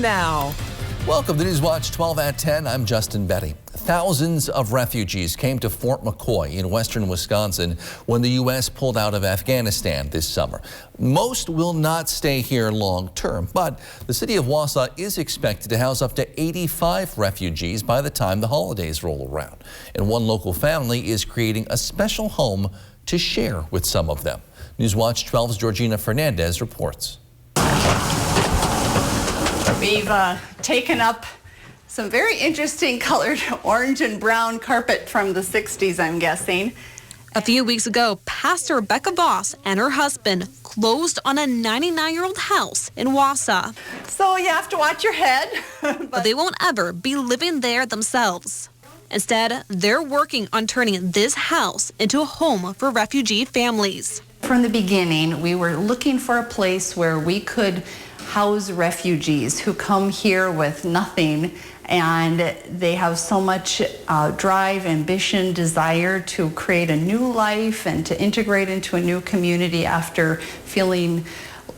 Now, welcome to Newswatch 12 at 10. I'm Justin Betty. Thousands of refugees came to Fort McCoy in western Wisconsin when the U.S. pulled out of Afghanistan this summer. Most will not stay here long term, but the city of Wausau is expected to house up to 85 refugees by the time the holidays roll around. And one local family is creating a special home to share with some of them. Newswatch 12's Georgina Fernandez reports. We've taken up some very interesting colored orange and brown carpet from the 60s, I'm guessing. A few weeks ago, Pastor Rebecca Voss and her husband closed on a 99-year-old house in Wausau. So you have to watch your head. But they won't ever be living there themselves. Instead, they're working on turning this house into a home for refugee families. From the beginning, we were looking for a place where we could house refugees who come here with nothing, and they have so much drive, ambition, desire to create a new life and to integrate into a new community after feeling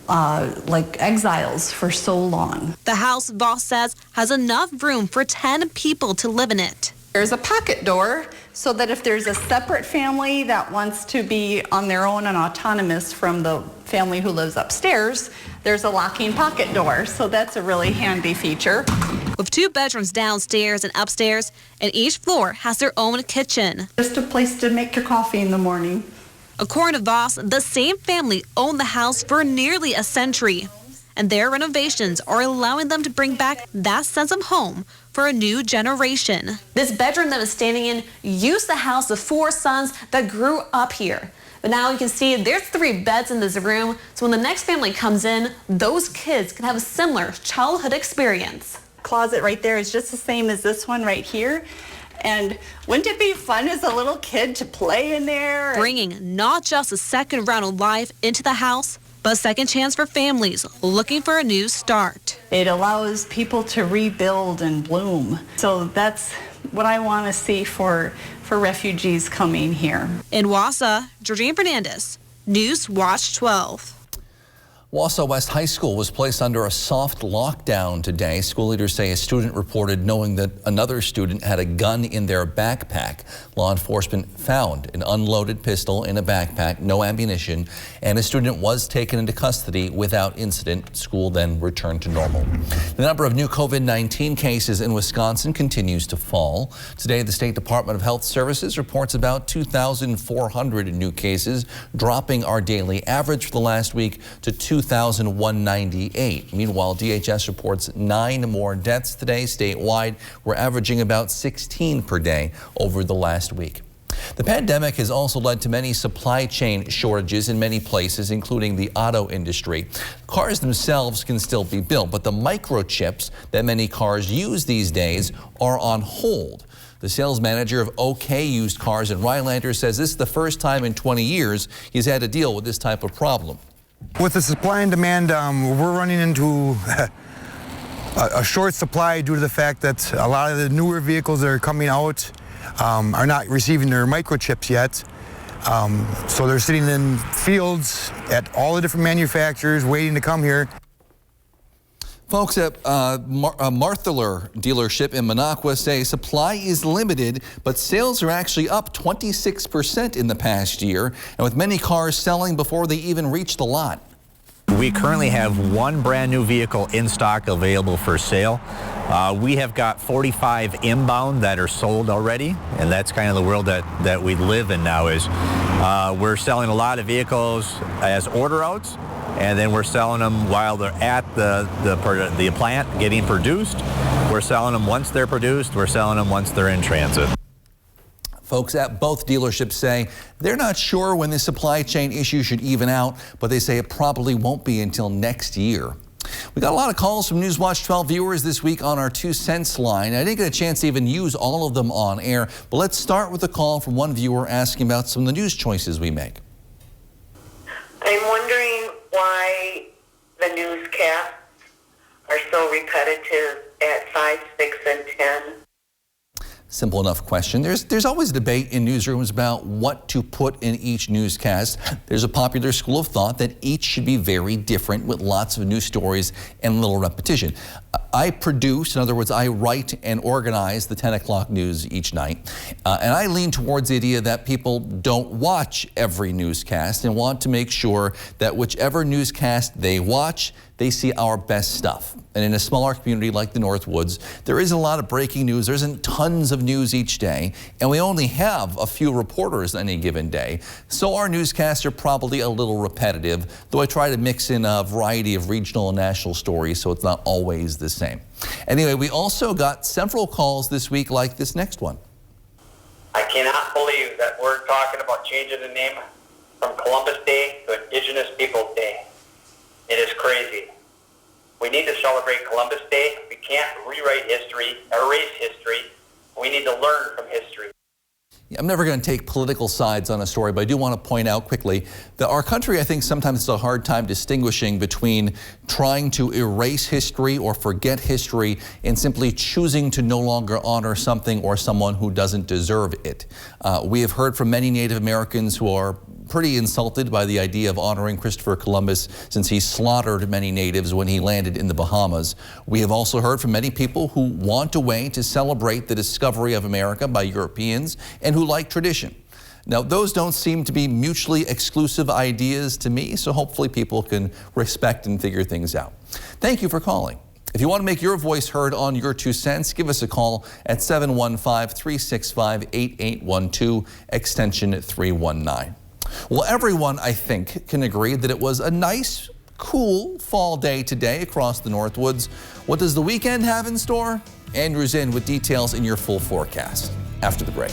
like exiles for so long. The house, Voss says, has enough room for 10 people to live in it. There's a pocket door so that if there's a separate family that wants to be on their own and autonomous from the family who lives upstairs, there's a locking pocket door. So that's a really handy feature. With 2 bedrooms downstairs and upstairs, and each floor has their own kitchen. Just a place to make your coffee in the morning. According to Voss, the same family owned the house for nearly a century, and their renovations are allowing them to bring back that sense of home for a new generation. This bedroom that is standing in used to house the 4 sons that grew up here. But now you can see there's 3 beds in this room, so when the next family comes in, those kids can have a similar childhood experience. Closet right there is just the same as this one right here. And wouldn't it be fun as a little kid to play in there? Bringing not just a second round of life into the house, but a second chance for families looking for a new start. It allows people to rebuild and bloom. So that's what I want to see for refugees coming here. In Wausau, Georgina Fernandez, Newswatch 12. Wausau West High School was placed under a soft lockdown today. School leaders say a student reported knowing that another student had a gun in their backpack. Law enforcement found an unloaded pistol in a backpack, no ammunition, and a student was taken into custody without incident. School then returned to normal. The number of new COVID-19 cases in Wisconsin continues to fall. Today, the State Department of Health Services reports about 2,400 new cases, dropping our daily average for the last week to 2,198. Meanwhile, DHS reports 9 more deaths today. Statewide, we're averaging about 16 per day over the last week. The pandemic has also led to many supply chain shortages in many places, including the auto industry. Cars themselves can still be built, but the microchips that many cars use these days are on hold. The sales manager of OK Used Cars in Rhinelander says this is the first time in 20 years he's had to deal with this type of problem. With the supply and demand, we're running into a short supply due to the fact that a lot of the newer vehicles that are coming out are not receiving their microchips yet. So they're sitting in fields at all the different manufacturers waiting to come here. Folks at Marthaler dealership in Minocqua say supply is limited, but sales are actually up 26% in the past year, and with many cars selling before they even reach the lot. We currently have 1 brand new vehicle in stock available for sale. We have got 45 inbound that are sold already, and that's kind of the world that we live in now. Is we're selling a lot of vehicles as order outs, and then we're selling them while they're at the plant getting produced. We're selling them once they're produced. We're selling them once they're in transit. Folks at both dealerships say they're not sure when the supply chain issue should even out, but they say it probably won't be until next year. We got a lot of calls from Newswatch 12 viewers this week on our 2 cents line. I didn't get a chance to even use all of them on air, but let's start with a call from one viewer asking about some of the news choices we make. I'm wondering why the newscasts are so repetitive at 5, 6, and 10. Simple enough question. There's always a debate in newsrooms about what to put in each newscast. There's a popular school of thought that each should be very different with lots of news stories and little repetition. I produce, in other words, I write and organize the 10 o'clock news each night. And I lean towards the idea that people don't watch every newscast and want to make sure that whichever newscast they watch, they see our best stuff. And in a smaller community like the Northwoods, there isn't a lot of breaking news. There isn't tons of news each day, and we only have a few reporters on any given day. So our newscasts are probably a little repetitive, though I try to mix in a variety of regional and national stories so it's not always the same. Anyway, we also got several calls this week like this next one. I cannot believe that we're talking about changing the name from Columbus Day to Indigenous Peoples Day. It is crazy. We need to celebrate Columbus Day. We can't rewrite history, erase history. We need to learn from history. I'm never going to take political sides on a story, but I do want to point out quickly that our country, I think, sometimes has a hard time distinguishing between trying to erase history or forget history and simply choosing to no longer honor something or someone who doesn't deserve it. We have heard from many Native Americans who are pretty insulted by the idea of honoring Christopher Columbus since he slaughtered many natives when he landed in the Bahamas. We have also heard from many people who want a way to celebrate the discovery of America by Europeans and who like tradition. Now, those don't seem to be mutually exclusive ideas to me, so hopefully people can respect and figure things out. Thank you for calling. If you want to make your voice heard on Your 2 Cents, give us a call at 715-365-8812, extension 319. Well, everyone, I think, can agree that it was a nice, cool fall day today across the Northwoods. What does the weekend have in store? Andrew's in with details in your full forecast after the break.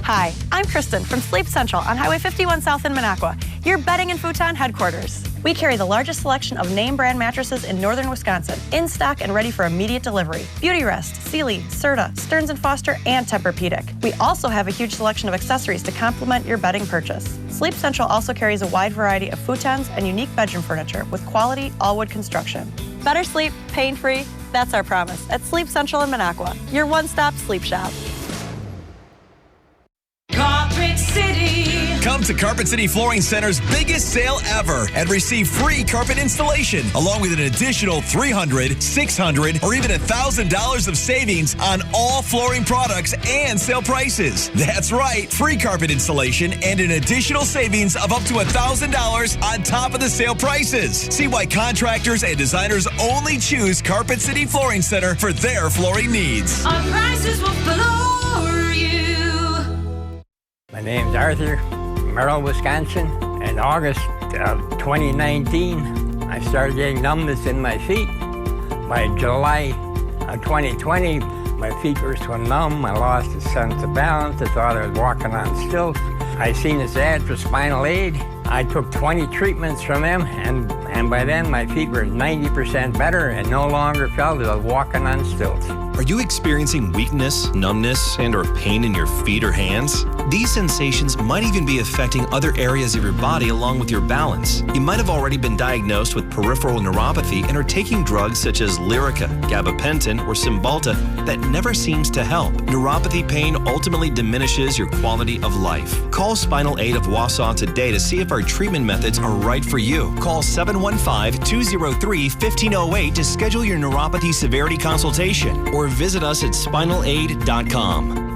Hi, I'm Kristen from Sleep Central on Highway 51 South in Minocqua, your bedding and futon headquarters. We carry the largest selection of name brand mattresses in northern Wisconsin, in stock and ready for immediate delivery. Beautyrest, Sealy, Serta, Stearns & Foster, and Tempur-Pedic. We also have a huge selection of accessories to complement your bedding purchase. Sleep Central also carries a wide variety of futons and unique bedroom furniture with quality all-wood construction. Better sleep, pain-free, that's our promise at Sleep Central in Minocqua, your one-stop sleep shop. Carpet City. Come to Carpet City Flooring Center's biggest sale ever and receive free carpet installation along with an additional $300, $600, or even $1,000 of savings on all flooring products and sale prices. That's right, free carpet installation and an additional savings of up to $1,000 on top of the sale prices. See why contractors and designers only choose Carpet City Flooring Center for their flooring needs. Our prices will floor you. My name's Arthur, Merrill, Wisconsin. In August of 2019, I started getting numbness in my feet. By July of 2020, my feet were so numb, I lost a sense of balance. I thought I was walking on stilts. I seen this ad for spinal aid. I took 20 treatments from them, and by then my feet were 90% better and no longer felt as I was walking on stilts. Are you experiencing weakness, numbness, and or pain in your feet or hands? These sensations might even be affecting other areas of your body along with your balance. You might have already been diagnosed with peripheral neuropathy and are taking drugs such as Lyrica, gabapentin, or Cymbalta that never seems to help. Neuropathy pain ultimately diminishes your quality of life. Call Spinal Aid of Wausau today to see if our treatment methods are right for you. Call 715-203-1508 to schedule your neuropathy severity consultation or visit us at spinalaid.com.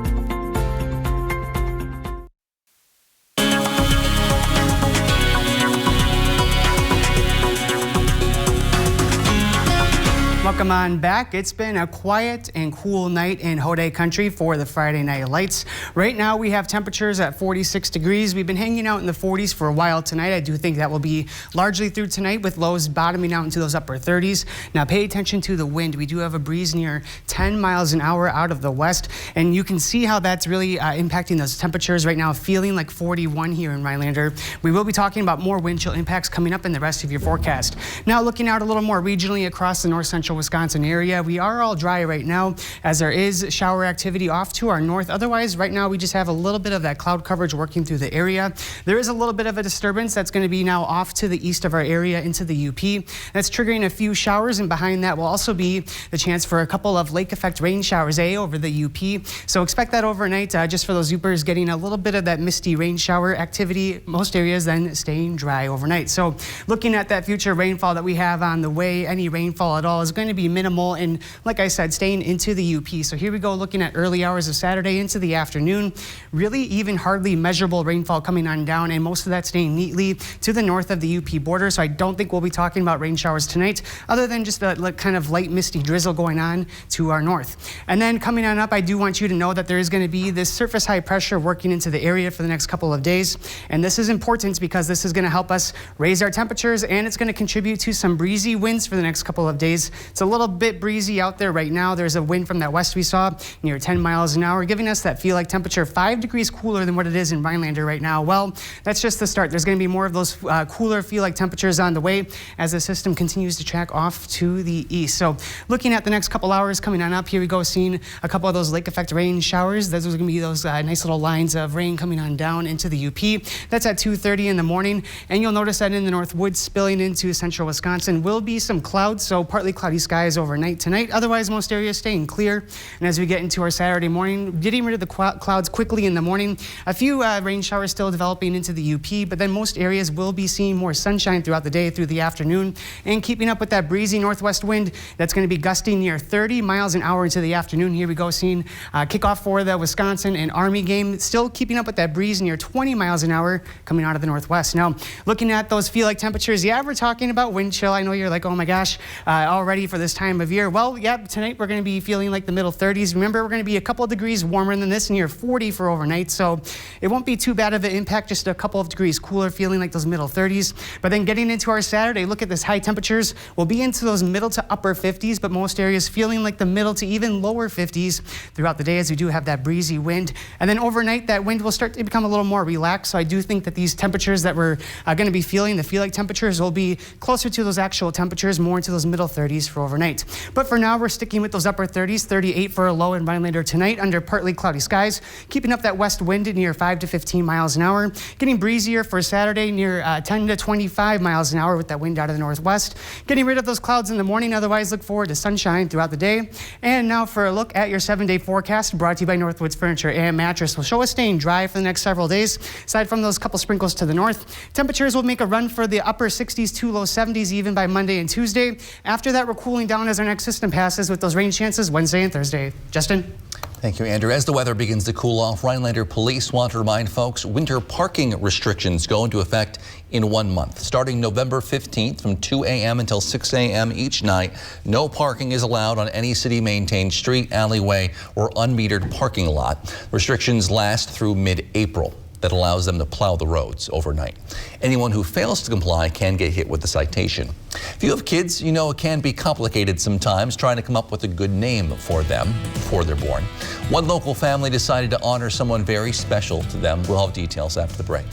Welcome on back. It's been a quiet and cool night in Hode country for the Friday Night Lights. Right now we have temperatures at 46 degrees. We've been hanging out in the 40s for a while tonight. I do think that will be largely through tonight with lows bottoming out into those upper 30s. Now pay attention to the wind. We do have a breeze near 10 miles an hour out of the west, and you can see how that's really impacting those temperatures right now, feeling like 41 here in Rhinelander. We will be talking about more wind chill impacts coming up in the rest of your forecast. Now looking out a little more regionally across the north central Wisconsin Wisconsin area. We are all dry right now as there is shower activity off to our north. Otherwise, right now we just have a little bit of that cloud coverage working through the area. There is a little bit of a disturbance that's going to be now off to the east of our area into the UP. That's triggering a few showers, and behind that will also be the chance for a couple of lake effect rain showers over the UP. So expect that overnight just for those Zoopers, getting a little bit of that misty rain shower activity. Most areas then staying dry overnight. So looking at that future rainfall that we have on the way, any rainfall at all is going to be minimal, and like I said, staying into the UP. So here we go, looking at early hours of Saturday into the afternoon. Really even hardly measurable rainfall coming on down, and most of that staying neatly to the north of the UP border. So I don't think we'll be talking about rain showers tonight, other than just a kind of light misty drizzle going on to our north. And then coming on up, I do want you to know that there is going to be this surface high pressure working into the area for the next couple of days. And this is important because this is going to help us raise our temperatures, and it's going to contribute to some breezy winds for the next couple of days. It's a little bit breezy out there right now. There's a wind from that west we saw near 10 miles an hour, giving us that feel like temperature 5 degrees cooler than what it is in Rhinelander right now. Well, that's just the start. There's going to be more of those cooler feel like temperatures on the way as the system continues to track off to the east. So looking at the next couple hours coming on up, here we go, seeing a couple of those lake effect rain showers. Those are going to be those nice little lines of rain coming on down into the UP. That's at 2:30 in the morning, and you'll notice that in the north woods spilling into central Wisconsin will be some clouds, so partly cloudy skies overnight tonight. Otherwise, most areas staying clear. And as we get into our Saturday morning, getting rid of the clouds quickly in the morning. A few rain showers still developing into the UP, but then most areas will be seeing more sunshine throughout the day through the afternoon, and keeping up with that breezy northwest wind that's going to be gusting near 30 miles an hour into the afternoon. Here we go, seeing kickoff for the Wisconsin and Army game, still keeping up with that breeze near 20 miles an hour coming out of the northwest. Now, looking at those feel like temperatures, yeah, we're talking about wind chill. I know you're like, oh my gosh, already for this time of year. Well, yeah, tonight we're going to be feeling like the middle 30s. Remember, we're going to be a couple of degrees warmer than this, near 40 for overnight, so it won't be too bad of an impact, just a couple of degrees cooler, feeling like those middle 30s. But then getting into our Saturday, look at this, high temperatures will be into those middle to upper 50s, but most areas feeling like the middle to even lower 50s throughout the day, as we do have that breezy wind. And then overnight, that wind will start to become a little more relaxed. So I do think that these temperatures that we're going to be feeling, the feel like temperatures, will be closer to those actual temperatures, more into those middle 30s for overnight. But for now, we're sticking with those upper 30s, 38 for a low in Rhinelander tonight under partly cloudy skies, keeping up that west wind near 5 to 15 miles an hour, getting breezier for Saturday near 10 to 25 miles an hour with that wind out of the northwest, getting rid of those clouds in the morning. Otherwise, look forward to sunshine throughout the day. And now for a look at your 7-day forecast, brought to you by Northwoods Furniture and Mattress. Will show us staying dry for the next several days. Aside from those couple sprinkles to the north, temperatures will make a run for the upper 60s to low 70s even by Monday and Tuesday. After that, we're cooling down as our next system passes with those rain chances Wednesday and Thursday. Justin? Thank you, Andrew. As the weather begins to cool off, Rhinelander police want to remind folks winter parking restrictions go into effect in 1 month. Starting November 15th from 2 a.m. until 6 a.m. each night, no parking is allowed on any city-maintained street, alleyway, or unmetered parking lot. Restrictions last through mid-April. That allows them to plow the roads overnight. Anyone who fails to comply can get hit with a citation. If you have kids, you know it can be complicated sometimes trying to come up with a good name for them before they're born. One local family decided to honor someone very special to them. We'll have details after the break.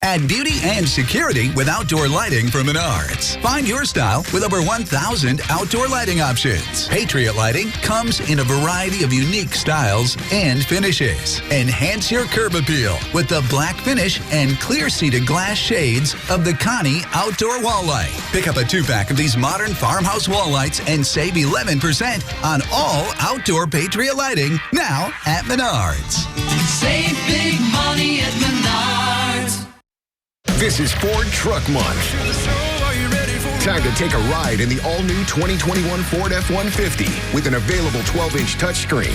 Add beauty and security with outdoor lighting from Menards. Find your style with over 1,000 outdoor lighting options. Patriot Lighting comes in a variety of unique styles and finishes. Enhance your curb appeal with the black finish and clear-seated glass shades of the Connie Outdoor Wall Light. Pick up a 2-pack of these modern farmhouse wall lights and save 11% on all outdoor Patriot Lighting now at Menards. Save big money at Menards. This is Ford Truck Month. Time to take a ride in the all-new 2021 Ford F-150 with an available 12-inch touchscreen,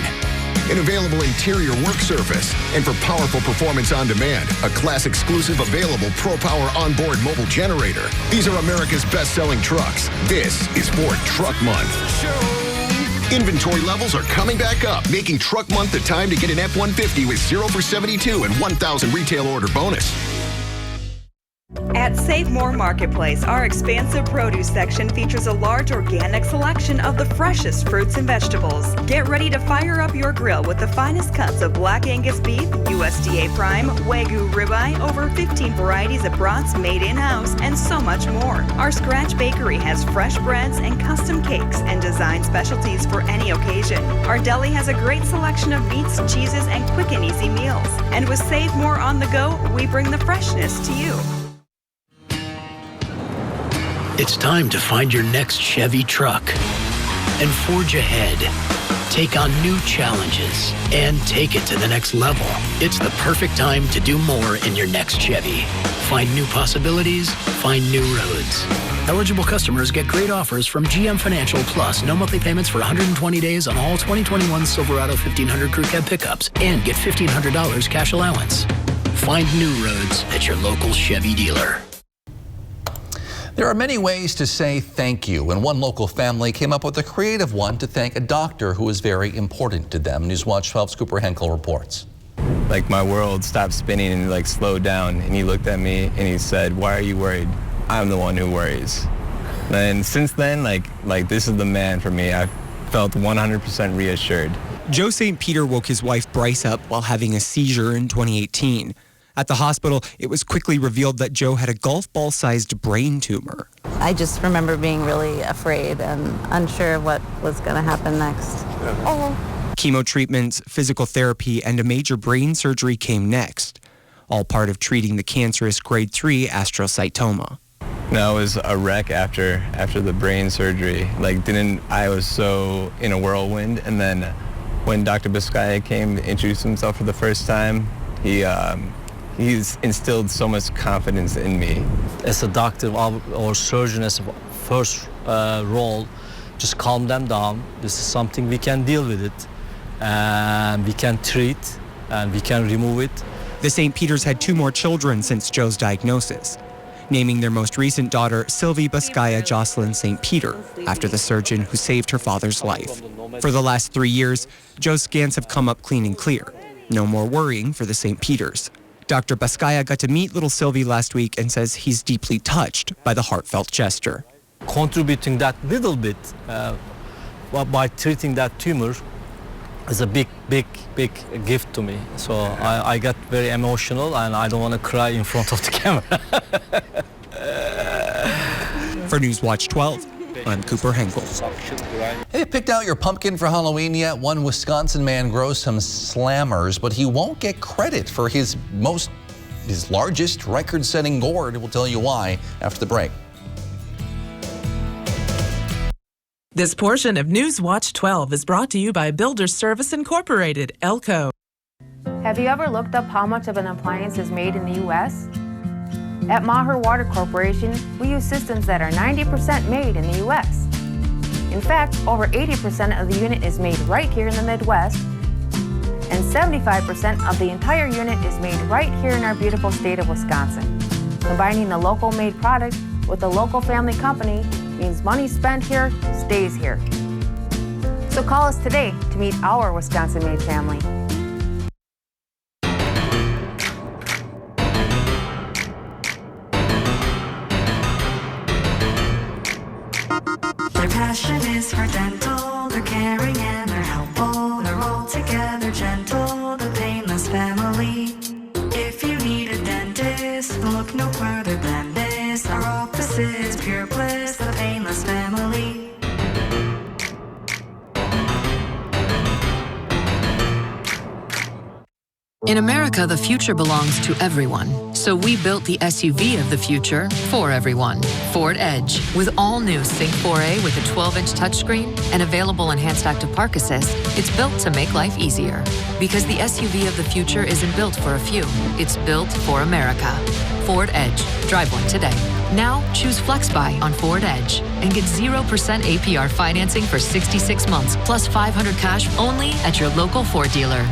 an available interior work surface, and for powerful performance on demand, a class exclusive available Pro Power onboard mobile generator. These are America's best-selling trucks. This is Ford Truck Month. Inventory levels are coming back up, making Truck Month the time to get an F-150 with 0 for 72 and 1,000 retail order bonus. At At Save More Marketplace, our expansive produce section features a large organic selection of the freshest fruits and vegetables. Get ready to fire up your grill with the finest cuts of Black Angus beef, USDA Prime, Wagyu ribeye, over 15 varieties of brats made in-house, and so much more. Our Scratch Bakery has fresh breads and custom cakes and design specialties for any occasion. Our deli has a great selection of meats, cheeses, and quick and easy meals. And with Save More on the go, we bring the freshness to you. It's time to find your next Chevy truck and forge ahead. Take on new challenges and take it to the next level. It's the perfect time to do more in your next Chevy. Find new possibilities, find new roads. Eligible customers get great offers from GM Financial Plus. No monthly payments for 120 days on all 2021 Silverado 1500 Crew Cab pickups and get $1,500 cash allowance. Find new roads at your local Chevy dealer. There are many ways to say thank you, and one local family came up with a creative one to thank a doctor who was very important to them. Newswatch 12's Cooper Henkel reports. Like, my world stopped spinning and like slowed down, and he looked at me and he said, "Why are you worried? I'm the one who worries." And since then, like this is the man for me. I felt 100% reassured. Joe St. Peter woke his wife Bryce up while having a seizure in 2018. At the hospital, it was quickly revealed that Joe had a golf ball-sized brain tumor. I just remember being really afraid and unsure of what was going to happen next. Chemo treatments, physical therapy, and a major brain surgery came next, all part of treating the cancerous grade 3 astrocytoma. I was a wreck after the brain surgery. I was so in a whirlwind, and then when Dr. Biscaya came to introduce himself for the first time, he's instilled so much confidence in me. As a doctor or surgeon, as a first role, just calm them down. This is something we can deal with it, and we can treat, and we can remove it. The St. Peters had 2 more children since Joe's diagnosis, naming their most recent daughter Sylvie Biscaya Jocelyn St. Peter, after the surgeon who saved her father's life. For the last 3 years, Joe's scans have come up clean and clear. No more worrying for the St. Peters. Dr. Biscaya got to meet little Sylvie last week and says he's deeply touched by the heartfelt gesture. Contributing that little bit by treating that tumor is a big gift to me. So I got very emotional, and I don't want to cry in front of the camera. For Newswatch 12, I'm Cooper Henkel. Have you picked out your pumpkin for Halloween yet? One Wisconsin man grows some slammers, but he won't get credit for his largest record-setting gourd. We'll tell you why after the break. This portion of Newswatch 12 is brought to you by Builders Service Incorporated, Elko. Have you ever looked up how much of an appliance is made in the U.S.? At Maher Water Corporation, we use systems that are 90% made in the U.S. In fact, over 80% of the unit is made right here in the Midwest, and 75% of the entire unit is made right here in our beautiful state of Wisconsin. Combining the local made product with a local family company means money spent here stays here. So call us today to meet our Wisconsin-made family. Their passion is for dental, they're caring and they're helpful. They're all together gentle, the Painless family. If you need a dentist, look no further than this. Our office is pure bliss, the Painless family. In America, the future belongs to everyone. So we built the SUV of the future for everyone. Ford Edge. With all new Sync 4A with a 12-inch touchscreen and available enhanced active park assist, it's built to make life easier. Because the SUV of the future isn't built for a few. It's built for America. Ford Edge. Drive one today. Now, choose FlexBuy on Ford Edge and get 0% APR financing for 66 months plus $500 cash only at your local Ford dealer.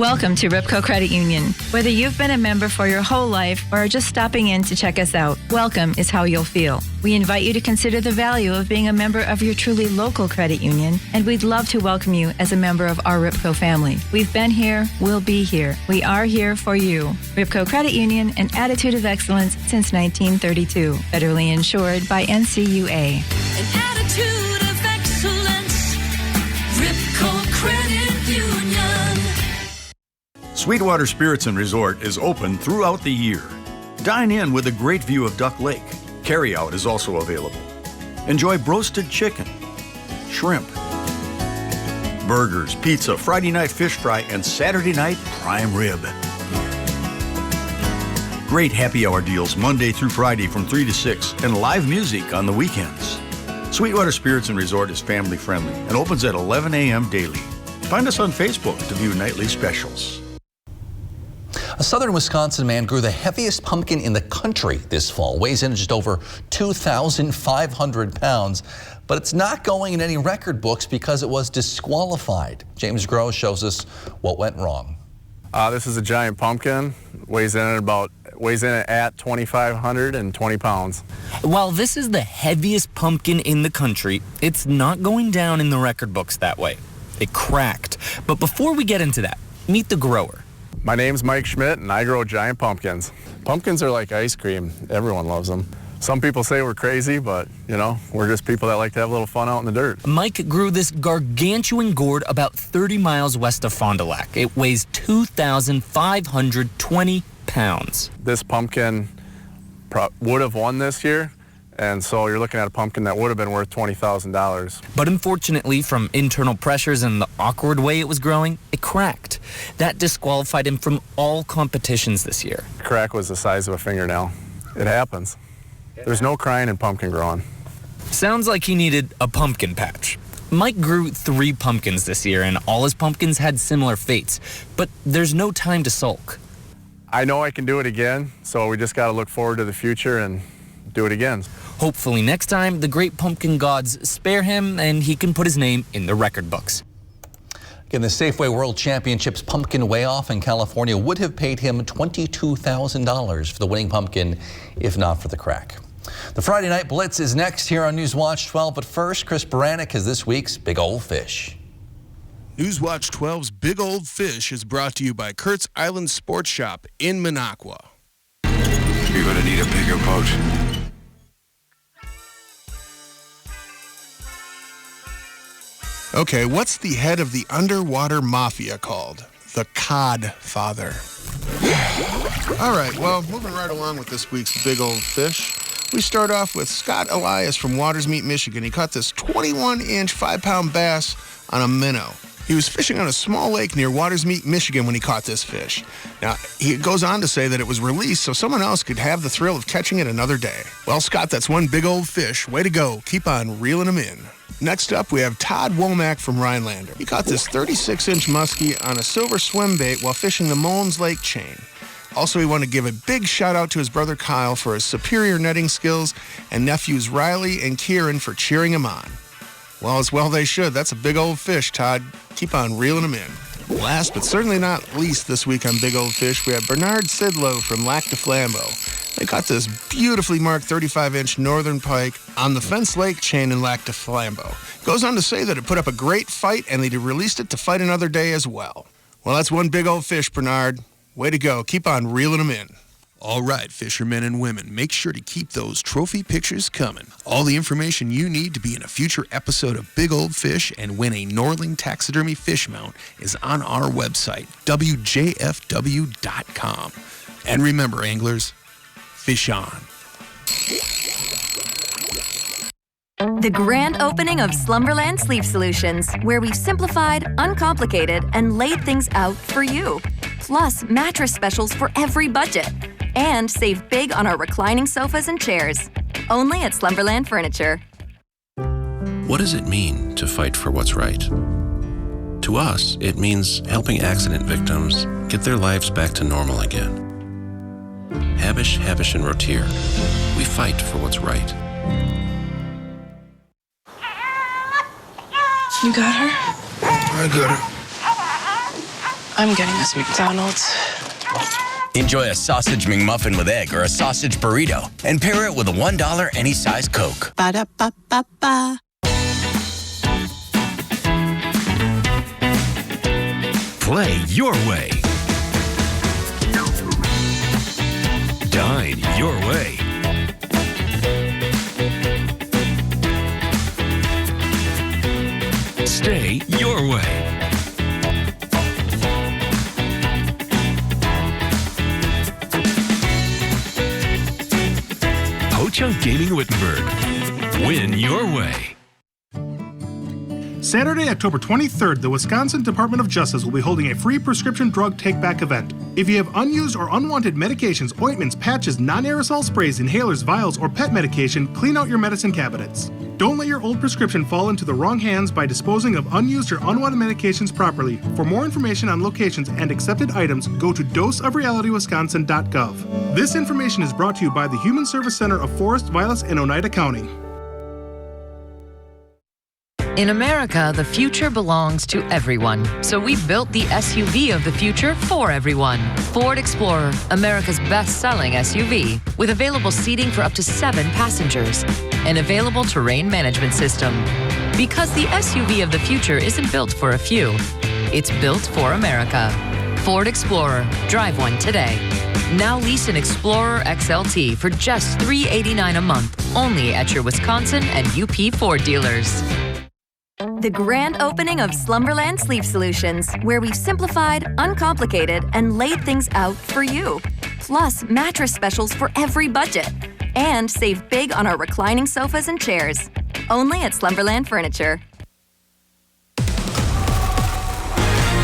Welcome to Ripco Credit Union. Whether you've been a member for your whole life or are just stopping in to check us out, welcome is how you'll feel. We invite you to consider the value of being a member of your truly local credit union, and we'd love to welcome you as a member of our Ripco family. We've been here, we'll be here. We are here for you. Ripco Credit Union, an attitude of excellence since 1932. Federally insured by NCUA. An attitude of excellence. Ripco Credit Union. Sweetwater Spirits and Resort is open throughout the year. Dine in with a great view of Duck Lake. Carryout is also available. Enjoy broasted chicken, shrimp, burgers, pizza, Friday night fish fry, and Saturday night prime rib. Great happy hour deals Monday through Friday from 3 to 6 and live music on the weekends. Sweetwater Spirits and Resort is family friendly and opens at 11 a.m. daily. Find us on Facebook to view nightly specials. A southern Wisconsin man grew the heaviest pumpkin in the country this fall. Weighs in at just over 2,500 pounds. But it's not going in any record books because it was disqualified. James Groh shows us what went wrong. This is a giant pumpkin. Weighs in at 2,520 pounds. While this is the heaviest pumpkin in the country, it's not going down in the record books that way. It cracked. But before we get into that, meet the grower. My name's Mike Schmidt, and I grow giant pumpkins. Pumpkins are like ice cream. Everyone loves them. Some people say we're crazy, but, you know, we're just people that like to have a little fun out in the dirt. Mike grew this gargantuan gourd about 30 miles west of Fond du Lac. It weighs 2,520 pounds. This pumpkin would have won this year, and so you're looking at a pumpkin that would have been worth $20,000. But unfortunately, from internal pressures and the awkward way it was growing, it cracked. That disqualified him from all competitions this year. The crack was the size of a fingernail. It happens. There's no crying in pumpkin growing. Sounds like he needed a pumpkin patch. Mike grew 3 pumpkins this year, and all his pumpkins had similar fates. But there's no time to sulk. I know I can do it again, so we just got to look forward to the future and do it again. Hopefully next time, the great pumpkin gods spare him and he can put his name in the record books. Again, the Safeway World Championships pumpkin weigh-off in California would have paid him $22,000 for the winning pumpkin, if not for the crack. The Friday Night Blitz is next here on Newswatch 12, but first, Chris Baranek has this week's Big Old Fish. Newswatch 12's Big Old Fish is brought to you by Kurt's Island Sports Shop in Minocqua. You're going to need a bigger boat. Okay, what's the head of the underwater mafia called? The Codfather. All right, well, moving right along with this week's Big Old Fish, we start off with Scott Elias from Watersmeet, Michigan. He caught this 21-inch, 5-pound bass on a minnow. He was fishing on a small lake near Watersmeet, Michigan when he caught this fish. Now, he goes on to say that it was released so someone else could have the thrill of catching it another day. Well, Scott, that's one big old fish. Way to go. Keep on reeling them in. Next up, we have Todd Womack from Rhinelander. He caught this 36-inch muskie on a silver swim bait while fishing the Mullins Lake chain. Also, we want to give a big shout out to his brother Kyle for his superior netting skills and nephews Riley and Kieran for cheering him on. Well, as well they should. That's a big old fish, Todd. Keep on reeling them in. Last but certainly not least this week on Big Old Fish, we have Bernard Sidlow from Lac du Flambeau. They caught this beautifully marked 35-inch northern pike on the Fence Lake chain in Lac du Flambeau. Goes on to say that it put up a great fight and they released it to fight another day as well. Well, that's one big old fish, Bernard. Way to go. Keep on reeling them in. All right, fishermen and women, make sure to keep those trophy pictures coming. All the information you need to be in a future episode of Big Old Fish and win a Norling Taxidermy fish mount is on our website, WJFW.com. And remember, anglers, fish on. The grand opening of Slumberland Sleep Solutions, where we've simplified, uncomplicated, and laid things out for you. Plus, mattress specials for every budget. And save big on our reclining sofas and chairs. Only at Slumberland Furniture. What does it mean to fight for what's right? To us, it means helping accident victims get their lives back to normal again. Habish, Habish, and Rotier, we fight for what's right. You got her? I got her. I'm getting us McDonald's. Enjoy a sausage McMuffin with egg or a sausage burrito and pair it with a $1 any size Coke. Ba-da-ba-ba-ba. Play your way. Dine your way. Stay your way. Ho-Chunk Gaming Wittenberg. Win your way. Saturday, October 23rd, the Wisconsin Department of Justice will be holding a free prescription drug take-back event. If you have unused or unwanted medications, ointments, patches, non-aerosol sprays, inhalers, vials, or pet medication, clean out your medicine cabinets. Don't let your old prescription fall into the wrong hands by disposing of unused or unwanted medications properly. For more information on locations and accepted items, go to doseofrealitywisconsin.gov. This information is brought to you by the Human Service Center of Forest, Vilas, and Oneida County. In America, the future belongs to everyone. So we built the SUV of the future for everyone. Ford Explorer, America's best-selling SUV, with available seating for up to 7 passengers. An available terrain management system. Because the SUV of the future isn't built for a few. It's built for America. Ford Explorer. Drive one today. Now lease an Explorer XLT for just $389 a month, only at your Wisconsin and UP Ford dealers. The grand opening of Slumberland Sleep Solutions, where we've simplified, uncomplicated, and laid things out for you. Plus, mattress specials for every budget. And save big on our reclining sofas and chairs. Only at Slumberland Furniture.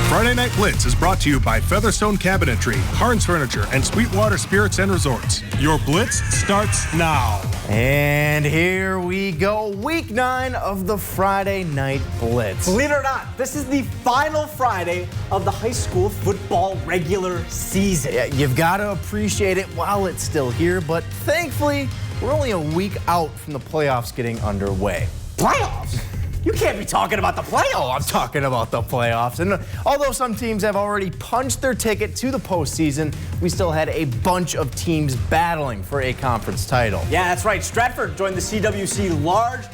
Friday Night Blitz is brought to you by Featherstone Cabinetry, Harns Furniture, and Sweetwater Spirits and Resorts. Your Blitz starts now. And here we go, week 9 of the Friday Night Blitz. Believe it or not, this is the final Friday of the high school football regular season. Yeah, you've got to appreciate it while it's still here, but thankfully, we're only a week out from the playoffs getting underway. Playoffs? You can't be talking about the playoffs. Oh, I'm talking about the playoffs. And although some teams have already punched their ticket to the postseason, we still had a bunch of teams battling for a conference title. Yeah, that's right. Stratford joined the CWC large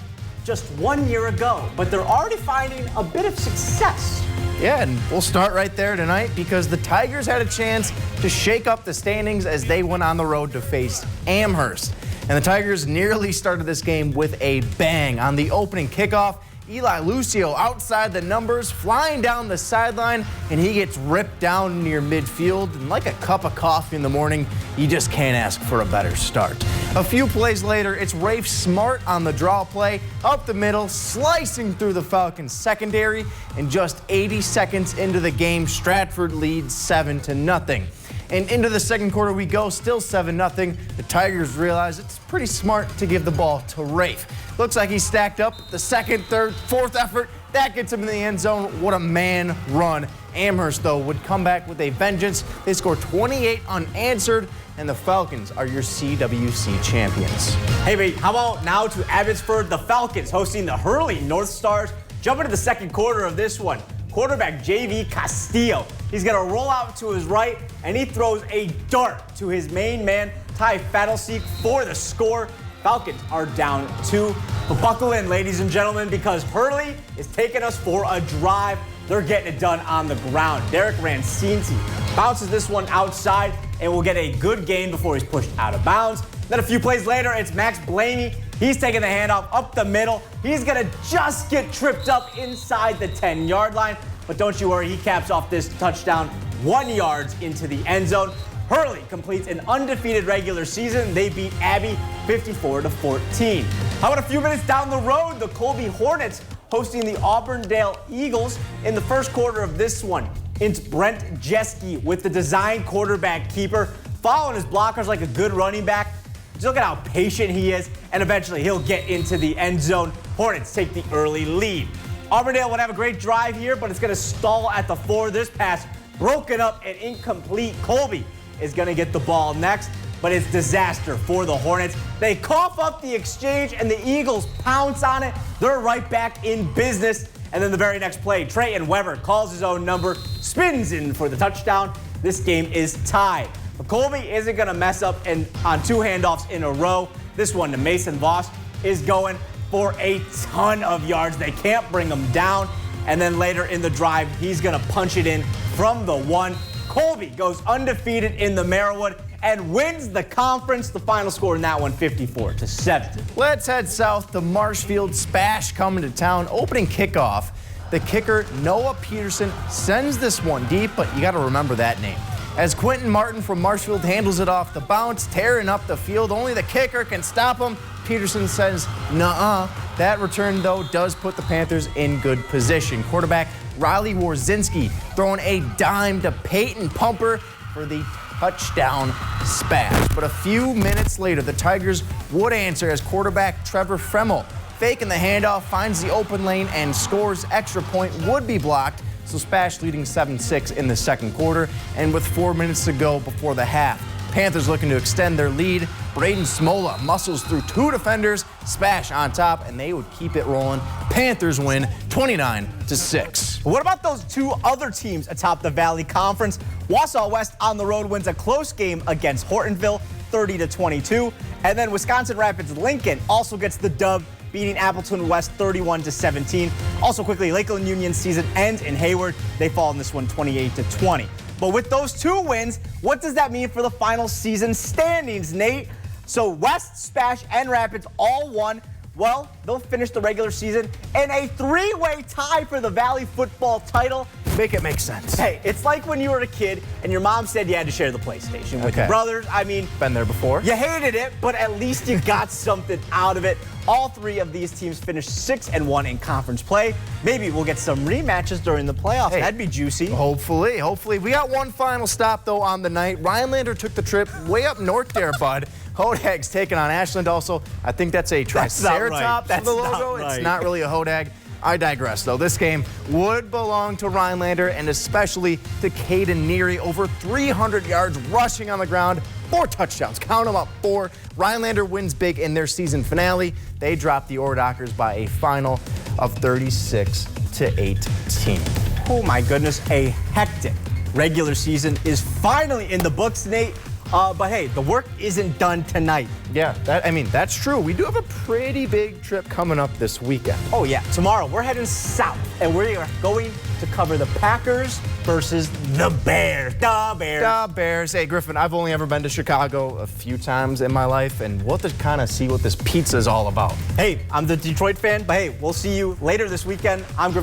just 1 year ago, but they're already finding a bit of success. Yeah, and we'll start right there tonight because the Tigers had a chance to shake up the standings as they went on the road to face Amherst. And the Tigers nearly started this game with a bang. On the opening kickoff, Eli Lucio outside the numbers, flying down the sideline, and he gets ripped down near midfield. And like a cup of coffee in the morning, you just can't ask for a better start. A few plays later, it's Rafe Smart on the draw play, up the middle, slicing through the Falcons secondary. And just 80 seconds into the game, Stratford leads 7-0. And into the second quarter we go, still 7-0. The Tigers realize it's pretty smart to give the ball to Rafe. Looks like he's stacked up the second, third, fourth effort. That gets him in the end zone. What a man run. Amherst, though, would come back with a vengeance. They score 28 unanswered, and the Falcons are your CWC champions. Hey, mate, how about now to Abbotsford, the Falcons hosting the Hurley North Stars. Jump into the second quarter of this one. Quarterback J.V. Castillo. He's going to roll out to his right, and he throws a dart to his main man, Ty Fadelseek, for the score. Falcons are down 2. But buckle in, ladies and gentlemen, because Hurley is taking us for a drive. They're getting it done on the ground. Derek Rancinti bounces this one outside and will get a good gain before he's pushed out of bounds. Then a few plays later, it's Max Blaney. He's taking the handoff up the middle. He's going to just get tripped up inside the 10-yard line. But don't you worry, he caps off this touchdown 1 yard into the end zone. Hurley completes an undefeated regular season. They beat Abbey 54-14. How about a few minutes down the road, the Colby Hornets hosting the Auburndale Eagles in the first quarter of this one. It's Brent Jeske with the design quarterback keeper, following his blockers like a good running back. Just look at how patient he is, and eventually he'll get into the end zone. Hornets take the early lead. Auburndale would have a great drive here, but it's going to stall at the 4. This pass broken up and incomplete. Colby is going to get the ball next, but it's disaster for the Hornets. They cough up the exchange, and the Eagles pounce on it. They're right back in business, And then the very next play, Treyton Weber calls his own number, spins in for the touchdown. This game is tied. But Colby isn't going to mess up on 2 handoffs in a row. This one to Mason Voss is going for a ton of yards. They can't bring him down. And then later in the drive, he's going to punch it in from the 1. Colby goes undefeated in the Merriwood and wins the conference. The final score in that one, 54-7. Let's head south to Marshfield. Spash coming to town. Opening kickoff. The kicker, Noah Peterson, sends this one deep, but you got to remember that name. As Quentin Martin from Marshfield handles it off the bounce, tearing up the field. Only the kicker can stop him. Peterson says, nuh-uh. That return, though, does put the Panthers in good position. Quarterback Riley Warzinski throwing a dime to Peyton Pumper for the touchdown Spash. But a few minutes later, the Tigers would answer as quarterback Trevor Fremmel, faking the handoff, finds the open lane and scores. Extra point would be blocked. So Spash leading 7-6 in the second quarter, and with 4 minutes to go before the half. Panthers looking to extend their lead. Braden Smola muscles through 2 defenders. Spash on top, and they would keep it rolling. Panthers win 29-6. What about those 2 other teams atop the Valley Conference? Wausau West on the road wins a close game against Hortonville, 30-22. And then Wisconsin Rapids Lincoln also gets the dub, beating Appleton West 31-17. Also quickly, Lakeland Union's season ends in Hayward. They fall in this one 28-20. But with those 2 wins, what does that mean for the final season standings, Nate? So West, Spash, and Rapids all won. Well, they'll finish the regular season in a 3-way tie for the Valley football title. Make it make sense. Hey, it's like when you were a kid and your mom said you had to share the PlayStation with your brothers. I mean, been there before. You hated it, but at least you got something out of it. All 3 of these teams finished 6-1 in conference play. Maybe we'll get some rematches during the playoffs. Hey, that'd be juicy. Hopefully. We got one final stop, though, on the night. Rhinelander took the trip way up north there, bud. Hodag's taking on Ashland also. I think that's a Triceratops for the logo. It's not really a Hodag. I digress, though. This game would belong to Rhinelander and especially to Caden Neary. Over 300 yards rushing on the ground. 4 touchdowns. Count them up, 4. Rhinelander wins big in their season finale. They drop the Ore-Dockers by a final of 36-18. Oh, my goodness. A hectic regular season is finally in the books, Nate. But hey, the work isn't done tonight. Yeah, that's true. We do have a pretty big trip coming up this weekend. Oh yeah, tomorrow we're heading south and we are going to cover the Packers versus the Bears. The Bears. Hey, Griffin, I've only ever been to Chicago a few times in my life, and we'll have to kind of see what this pizza is all about. Hey, I'm the Detroit fan, but hey, we'll see you later this weekend. I'm Griffin.